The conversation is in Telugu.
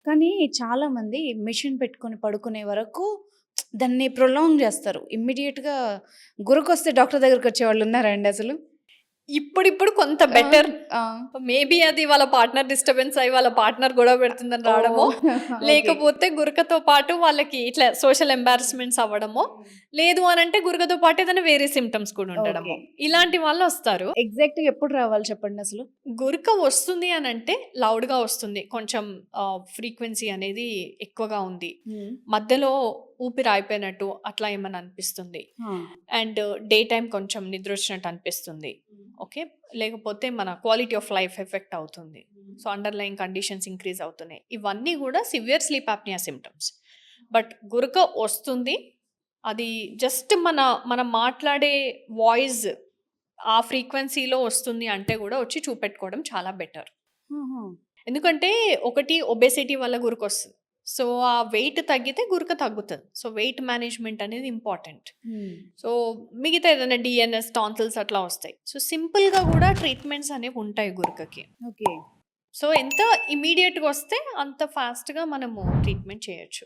కానీ చాలామంది మెషిన్ పెట్టుకొని పడుకునే వరకు దాన్ని ప్రొలాంగ్ చేస్తారు. ఇమ్మీడియేట్‌గా గురకొస్తే డాక్టర్ దగ్గరికొచ్చేవాళ్ళు ఉన్నారా అండి అసలు? ఇప్పుడిప్పుడు కొంత బెటర్. ఆ! మేబీ అది వాళ్ళ పార్ట్నర్ డిస్టర్బెన్స్ అయ్యి వాళ్ళ పార్ట్నర్ గొడవ పెడుతుందని రావడమో, ఓహ్! ఓకే. లేకపోతే గురకతో పాటు వాళ్ళకి ఇట్లా సోషల్ ఎంబారస్మెంట్స్ అవ్వడమో, లేదు అనంటే గురకతో పాటు ఏదైనా వేరే సిమ్టమ్స్ కూడా ఓకే. ఉండడమో, ఇలాంటి వాళ్ళొస్తారు. ఎగ్జాక్ట్‌గా ఎప్పుడు రావాలి చెప్పండసలు? గురక వస్తుంది అనంటే లౌడ్‌గా వస్తుంది. కొంచెం ఫ్రీక్వెన్సీ అనేది ఎక్కువగా ఉంది. హ్మ్. మధ్యలో ఊపిరి ఆగిపోయినట్టు అట్లా ఏమన్నా అనిపిస్తుంది. ఆ! అండ్ డే టైమ్ కొంచెం నిద్రొచ్చినట్టు అనిపిస్తుంది. ఓకే. లేకపోతే మన క్వాలిటీ ఆఫ్ లైఫ్ ఎఫెక్ట్ అవుతుంది. సో, అండర్‌లయింగ్ కండిషన్స్ ఇంక్రీజ్ అవుతున్నాయి. ఇవన్నీ గూడా severe sleep apnoea symptoms. But గురక వస్తుంది. అది జస్ట్ మనం మాట్లాడే వాయిస్ ఆ ఫ్రీక్వెన్సీలో వస్తుంది అంటే గూడా వచ్చి చూపెట్టుకోవడం చాలా బెటర్. ఆహా! ఎందుకంటే ఒకటి ఒబెసిటీ వల్ల గురకొస్తది. సో, ఆ వెయిట్ తగ్గితే గురక తగ్గుతది. సో, వెయిట్ మేనేజ్‌మెంట్ అనేది ఇంపార్టెంట్. హ్మ్. సో, మిగతా ఏదైనా డీఎన్ఎస్, టాన్సిల్స్ అట్లా వస్తాయి. సో, సింపుల్‌గా గూడా ట్రీట్మెంట్స్ అనేవి ఉంటాయి గురకకి. ఓకే. సో, ఎంత ఇమ్మీడియేట్‌గా వస్తే అంత ఫాస్ట్‌గా మనము ట్రీట్మెంట్ చేయొచ్చు.